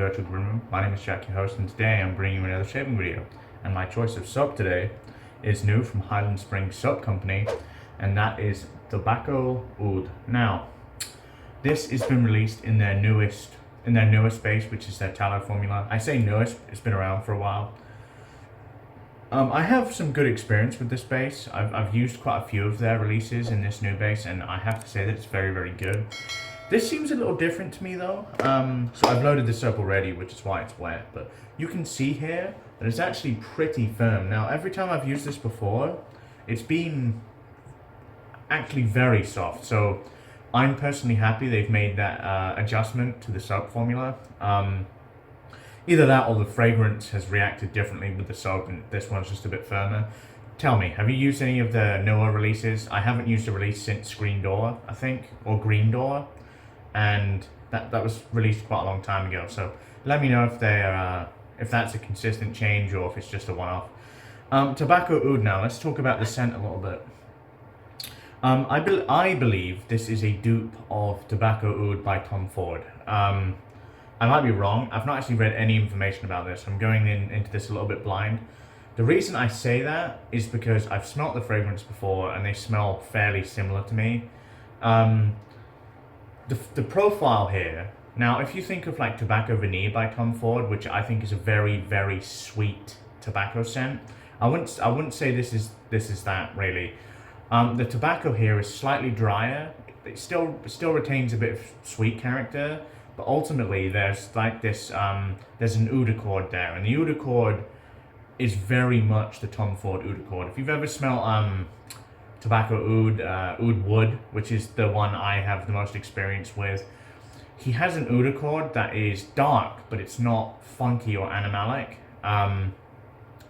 virtual groom room. My name is Jack, your host, and today I'm bringing you another shaving video. And my choice of soap today is new from Highland Springs Soap Company, and that is Tobacco Oud. Now, this has been released in their newest base, which is their tallow formula. I say newest; it's been around for a while. I have some good experience with this base. I've used quite a few of their releases in this new base, and I have to say that it's very, very good. This seems a little different to me though. So I've loaded this up already, which is why it's wet, but you can see here that it's actually pretty firm. Now, every time I've used this before, it's been actually very soft. So I'm personally happy they've made that adjustment to the soap formula. Either that or the fragrance has reacted differently with the soap and this one's just a bit firmer. Tell me, have you used any of the newer releases? I haven't used a release since Green Door, I think, or Green Door, and that was released quite a long time ago. So let me know if if that's a consistent change or if it's just a one-off. Tobacco Oud now. Let's talk about the scent a little bit. I believe this is a dupe of Tobacco Oud by Tom Ford. I might be wrong. I've not actually read any information about this. I'm going into this a little bit blind. The reason I say that is because I've smelt the fragrance before and they smell fairly similar to me. The profile here, now if you think of like Tobacco Vanille by Tom Ford, which I think is a very, very sweet tobacco scent, I wouldn't say this is that really. The tobacco here is slightly drier. It still retains a bit of sweet character, but ultimately there's like this there's an oud accord there, and the oud accord is very much the Tom Ford oud accord. If you've ever smelled Tobacco Oud, Oud Wood, which is the one I have the most experience with, he has an oud accord that is dark, but it's not funky or animalic.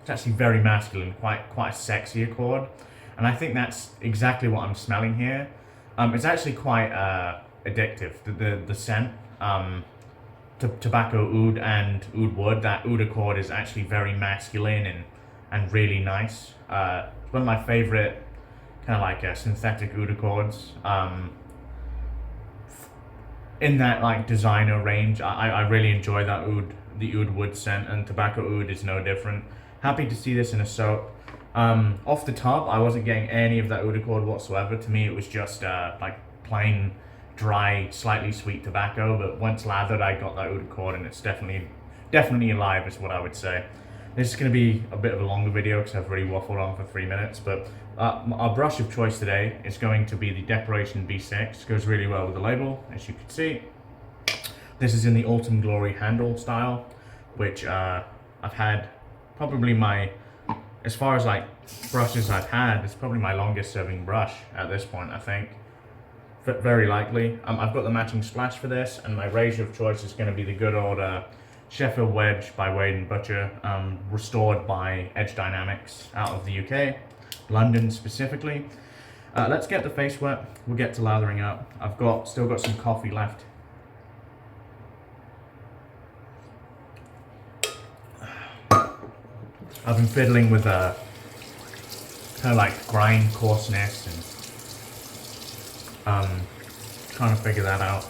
It's actually very masculine, quite a sexy accord, and I think that's exactly what I'm smelling here. It's actually quite addictive. The scent, Tobacco Oud and Oud Wood, that oud accord is actually very masculine and really nice. It's one of my favorite kind of like synthetic oud accords. In that like designer range, I really enjoy that the Oud Wood scent, and Tobacco Oud is no different. Happy to see this in a soap. Off the top, I wasn't getting any of that oud accord whatsoever. To me, it was just like plain dry, slightly sweet tobacco, but once lathered I got that oud accord, and it's definitely alive is what I would say. This is going to be a bit of a longer video because I've already waffled on for 3 minutes, but our brush of choice today is going to be the Declaration B6. It goes really well with the label, as you can see. This is in the Autumn Glory handle style, which I've had probably as far as like brushes I've had, it's probably my longest serving brush at this point, I think. Very likely. I've got the matching splash for this, and my razor of choice is going to be the good old Sheffield Wedge by Wade & Butcher, restored by Edge Dynamics out of the UK, London specifically. Let's get the face wet, we'll get to lathering up. I've still got some coffee left. I've been fiddling with kind of like grind coarseness and trying to figure that out.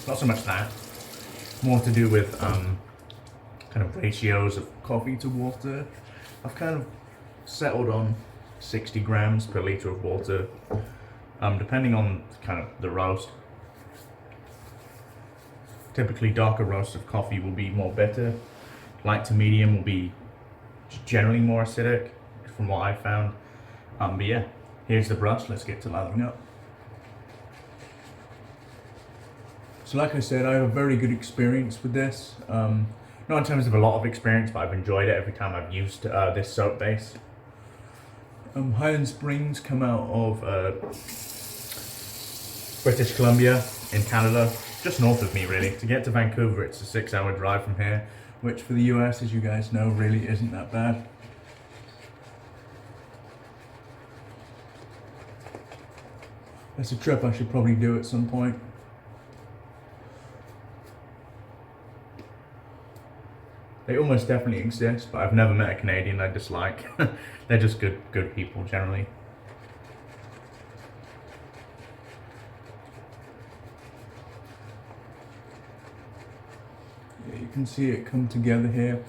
Not so much that, more to do with kind of ratios of coffee to water. I've kind of settled on 60 grams per liter of water, depending on kind of the roast. Typically darker roasts of coffee will be more bitter, light to medium will be generally more acidic from what I've found. But yeah, here's the brush, let's get to lathering up. So like I said, I have a very good experience with this. Not in terms of a lot of experience, but I've enjoyed it every time I've used this soap base. Highland Springs come out of British Columbia in Canada, just north of me really. To get to Vancouver, it's a 6-hour drive from here, which for the US, as you guys know, really isn't that bad. That's a trip I should probably do at some point. They almost definitely exist, but I've never met a Canadian I dislike. They're just good people generally. You can see it come together here.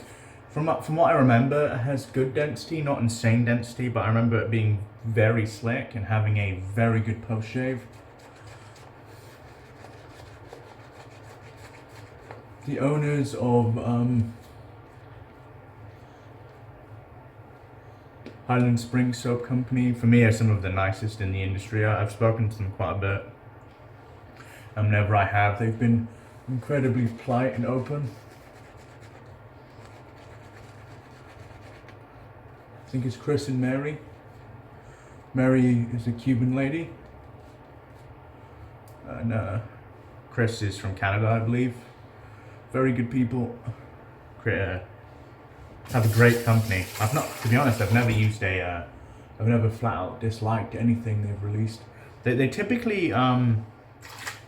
From what I remember, it has good density, not insane density, but I remember it being very slick and having a very good post shave. The owners of Highland Spring Soap Company, for me, are some of the nicest in the industry. I've spoken to them quite a bit. Whenever I have, they've been incredibly polite and open. I think it's Chris and Mary. Mary is a Cuban lady. And Chris is from Canada, I believe. Very good people. Have a great company. To be honest, I've never used I've never flat out disliked anything they've released. They typically, how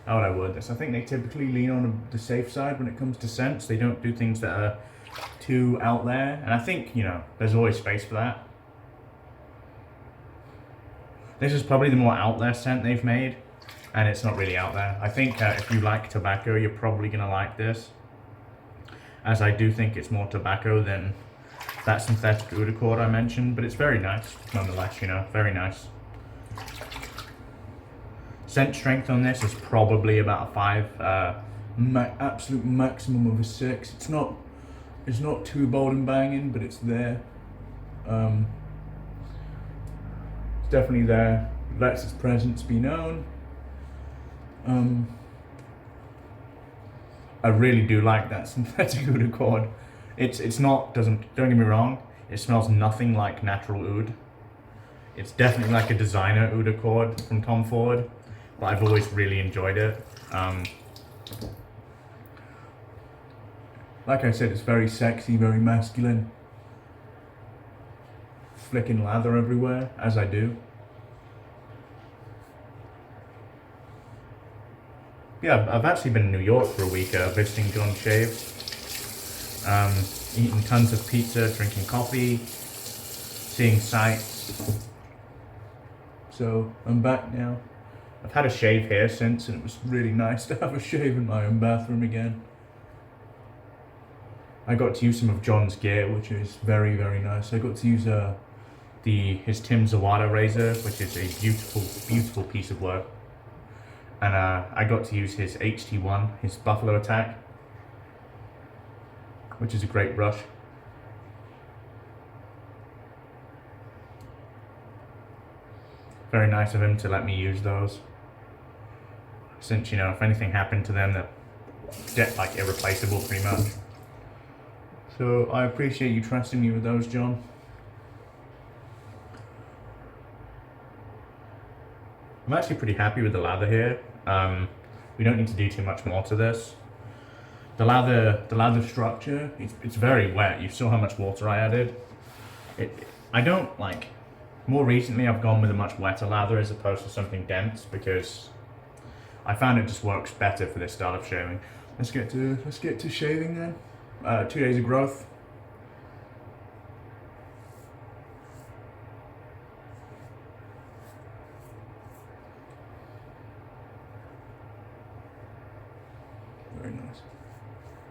would I word this? I think they typically lean on the safe side when it comes to scents. They don't do things that are too out there, and I think, you know, there's always space for that. This is probably the more out there scent they've made, and it's not really out there. I think if you like tobacco, you're probably gonna like this, as I do think it's more tobacco than that synthetic oud accord I mentioned, but it's very nice nonetheless, you know, very nice. Scent strength on this is probably about a 5, absolute maximum of a 6. It's not too bold and banging, but it's there. It's definitely there. Lets its presence be known. I really do like that synthetic oud accord. It's not, don't get me wrong, it smells nothing like natural oud. It's definitely like a designer oud accord from Tom Ford, but I've always really enjoyed it. Like I said, it's very sexy, very masculine. Flicking lather everywhere, as I do. Yeah, I've actually been in New York for a week visiting John Shaves. Eating tons of pizza, drinking coffee, seeing sights. So I'm back now. I've had a shave here since, and it was really nice to have a shave in my own bathroom again. I got to use some of John's gear, which is very, very nice. I got to use his Tim Zawada razor, which is a beautiful, beautiful piece of work. And I got to use his HT1, his Buffalo Attack, which is a great brush. Very nice of him to let me use those. Since, you know, if anything happened to them, they're like irreplaceable pretty much. So I appreciate you trusting me with those, John. I'm actually pretty happy with the lather here. We don't need to do too much more to this. The lather structure, it's very wet. You saw how much water I added. I don't like, more recently I've gone with a much wetter lather as opposed to something dense, because I found it just works better for this style of shaving. Let's get to shaving then. 2 days of growth. Very nice.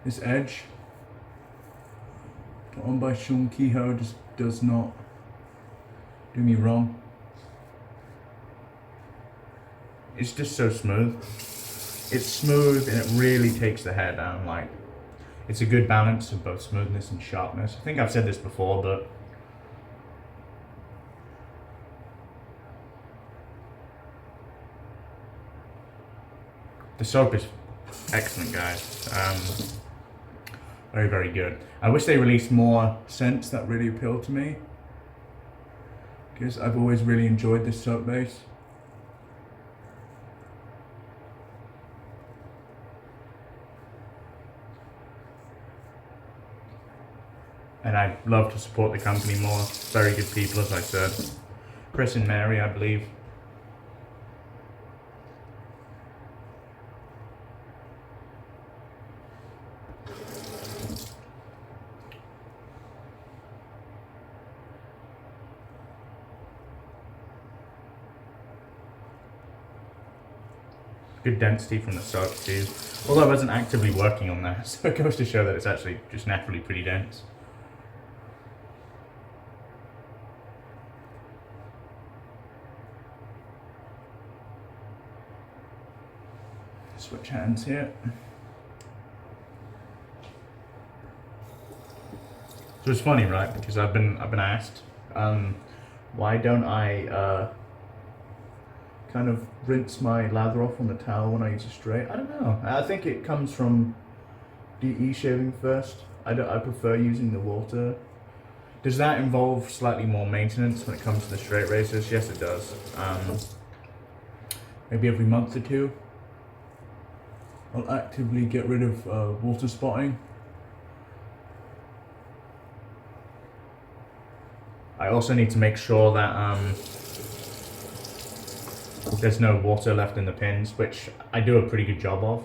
This edge, put on by Sean Kehoe, just does not do me wrong. It's just so smooth. It's smooth and it really takes the hair down. Like, it's a good balance of both smoothness and sharpness. I think I've said this before, but the soap is excellent, guys. Very, very good. I wish they released more scents that really appeal to me, because I've always really enjoyed this soap base. And I'd love to support the company more. Very good people, as I said. Chris and Mary, I believe. Good density from the soap too. Although I wasn't actively working on that, so it goes to show that it's actually just naturally pretty dense. Switch hands here. So it's funny, right? Because I've been asked, why don't I kind of rinse my lather off on the towel when I use a straight? I don't know. I think it comes from DE shaving first. I prefer using the water. Does that involve slightly more maintenance when it comes to the straight razors? Yes, it does. Maybe every month or two, I'll actively get rid of water spotting. I also need to make sure that there's no water left in the pins, which I do a pretty good job of.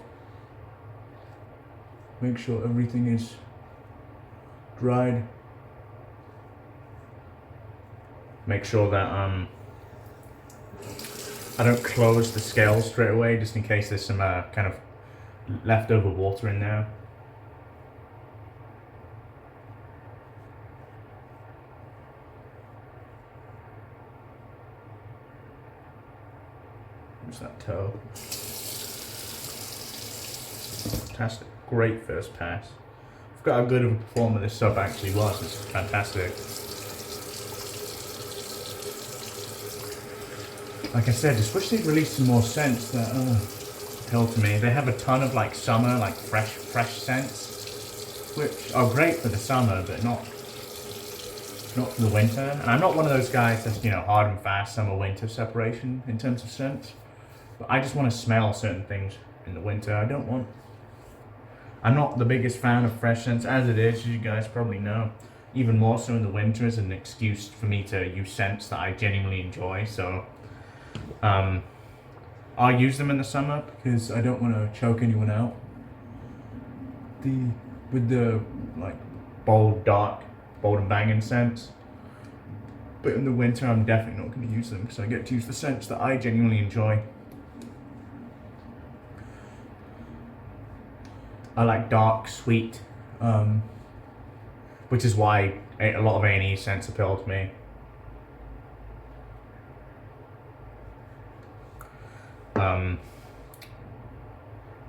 Make sure everything is dried. Make sure that I don't close the scales straight away, just in case there's some kind of leftover water in there. Where's that toe? Fantastic. Great first pass. I forgot how good of a performer this sub actually was. It's fantastic. Like I said, just wish they'd released some more scents that appeal to me. They have a ton of like summer, like fresh scents, which are great for the summer, but not for the winter. And I'm not one of those guys that's, you know, hard and fast summer winter separation in terms of scents. But I just want to smell certain things in the winter. I'm not the biggest fan of fresh scents as it is, as you guys probably know. Even more so in the winter as an excuse for me to use scents that I genuinely enjoy. So I'll use them in the summer because I don't want to choke anyone out. With the like bold, dark, bold and banging scents. But in the winter I'm definitely not going to use them because I get to use the scents that I genuinely enjoy. I like dark, sweet, which is why a lot of A&E scents appeal to me.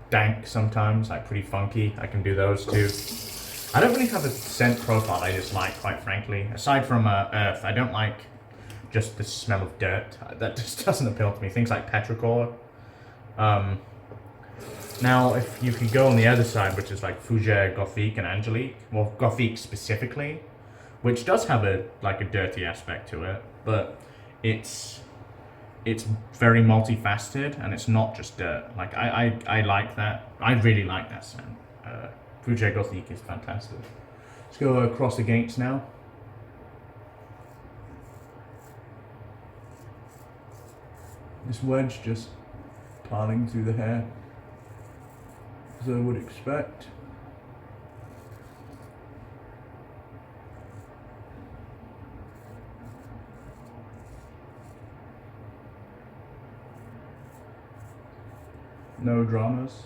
Dank sometimes, like pretty funky. I can do those too. I don't really have a scent profile I dislike, quite frankly. Aside from earth, I don't like just the smell of dirt. That just doesn't appeal to me. Things like petrichor. Now, if you could go on the other side, which is like Fougere, Gothique, and Angelique, well, Gothique specifically, which does have a dirty aspect to it, but it's very multifaceted and it's not just dirt. Like I like that. I really like that scent. Fougere Gothique is fantastic. Let's go across the gates now. This wedge just piling through the hair, as I would expect. No dramas.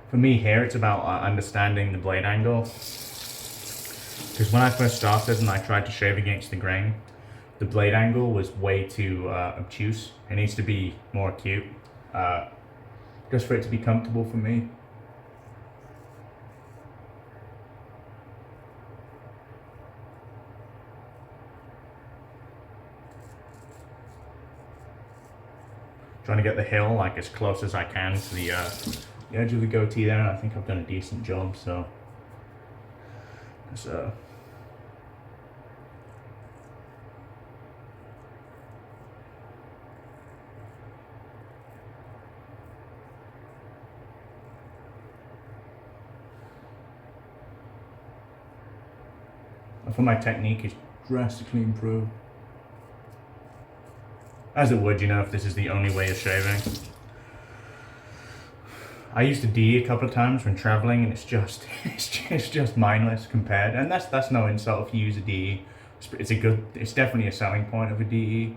For me here, it's about understanding the blade angle. Because when I first started and I tried to shave against the grain, the blade angle was way too obtuse. It needs to be more acute, just for it to be comfortable for me. Trying to get the hill like as close as I can to the edge of the goatee there, and I think I've done a decent job. So I feel my technique is drastically improved. As it would, you know, if this is the only way of shaving. I used a D a couple of times when traveling, and it's just mindless compared. And that's no insult if you use a D It's definitely a selling point of a DE.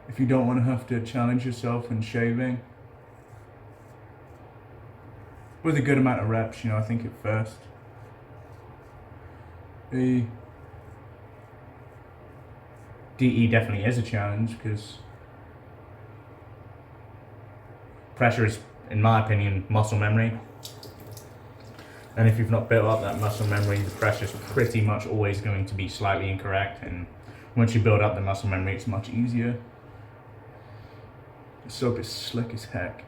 If you don't want to have to challenge yourself in shaving, with a good amount of reps, you know, I think at first. The DE definitely is a challenge because pressure is, in my opinion, muscle memory. And if you've not built up that muscle memory, the pressure is pretty much always going to be slightly incorrect. And once you build up the muscle memory, it's much easier. The soap is slick as heck.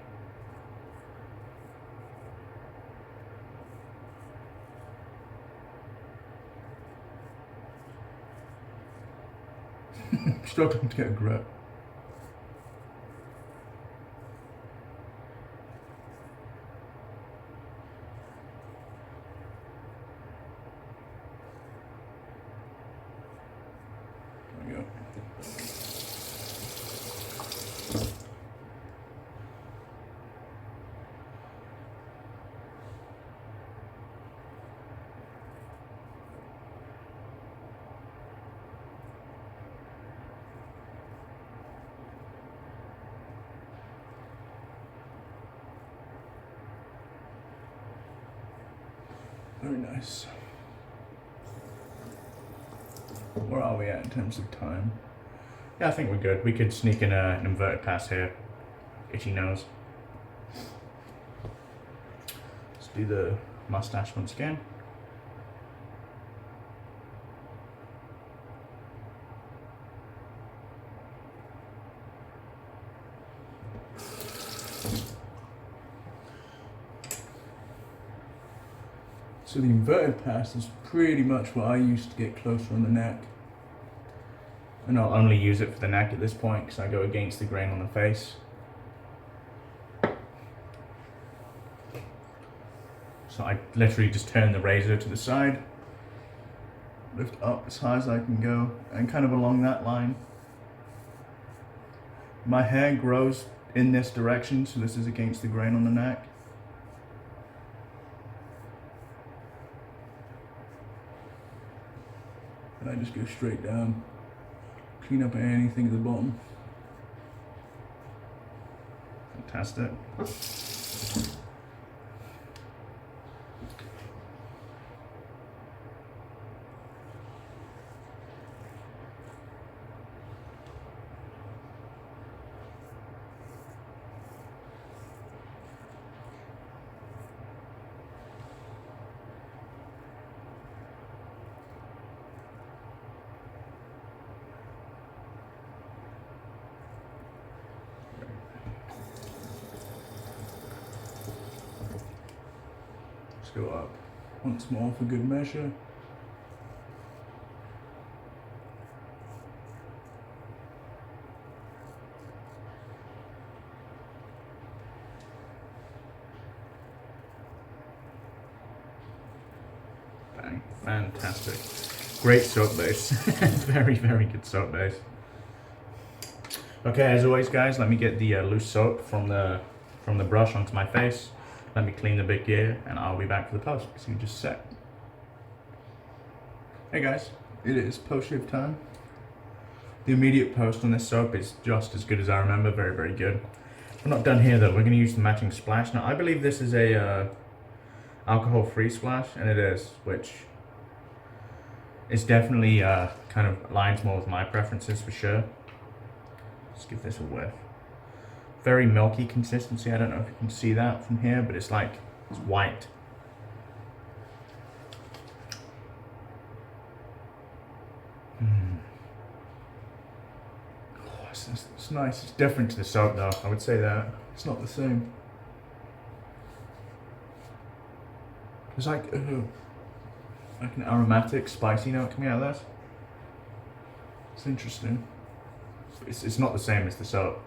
Struggling to get a grip. There we go. Very nice. Where are we at in terms of time? Yeah, I think we're good. We could sneak in an inverted pass here. Itchy nose. Let's do the mustache once again. So the inverted pass is pretty much what I used to get closer on the neck. And I'll only use it for the neck at this point because I go against the grain on the face. So I literally just turn the razor to the side, lift up as high as I can go, and kind of along that line. My hair grows in this direction, so this is against the grain on the neck. And I just go straight down, clean up anything at the bottom. Fantastic. Go up once more for good measure. Bang. Fantastic. Great soap base. Very, very good soap base. Okay, as always guys, let me get the loose soap from the brush onto my face. Let me clean the big gear and I'll be back for the post because you just set. Hey guys, it is post shave time. The immediate post on this soap is just as good as I remember, very, very good. We're not done here though, we're going to use the matching splash. Now I believe this is a alcohol-free splash, and it is, which is definitely kind of aligns more with my preferences for sure. Let's give this a whiff. Very milky consistency. I don't know if you can see that from here, but it's like, it's white. Oh, it's nice. It's different to the soap though, I would say that. It's not the same. There's like an aromatic, spicy note coming out of this. It's interesting. It's not the same as the soap.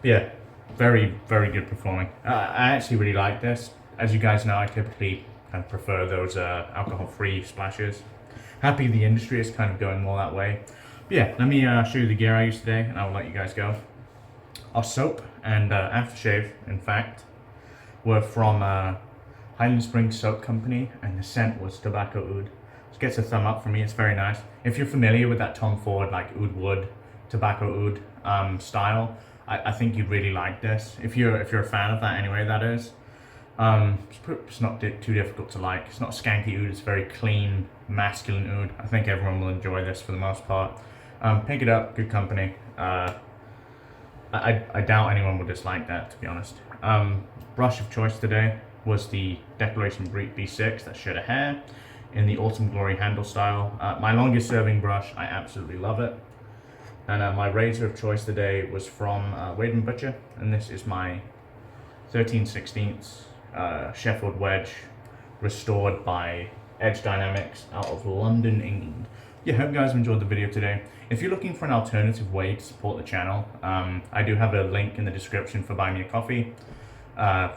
Yeah, very, very good performing. I actually really like this. As you guys know, I typically kind of prefer those alcohol-free splashes. Happy the industry is kind of going more that way. But yeah, let me show you the gear I use today, and I will let you guys go. Our soap and aftershave, in fact, were from Highland Spring Soap Company, and the scent was tobacco oud. It gets a thumb up for me. It's very nice. If you're familiar with that Tom Ford like oud wood, tobacco oud style, I think you'd really like this. If you're a fan of that anyway, that is. It's not too difficult to like. It's not skanky oud. It's very clean, masculine oud. I think everyone will enjoy this for the most part. Pick it up. Good company. I doubt anyone would dislike that, to be honest. Brush of choice today was the Declaration B6, that shed of hair, in the Autumn Glory handle style. My longest serving brush, I absolutely love it. And my razor of choice today was from Wade & Butcher, and this is my 13/16 Sheffield Wedge, restored by Edge Dynamics out of London, England. Yeah, hope you guys enjoyed the video today. If you're looking for an alternative way to support the channel, I do have a link in the description for Buy Me a Coffee.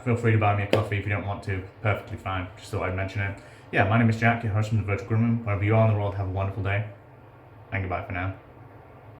Feel free to buy me a coffee if you don't want to. Perfectly fine. Just thought I'd mention it. Yeah, my name is Jack, your host from the Virtual Groomroom. Wherever you are in the world, have a wonderful day. And goodbye for now.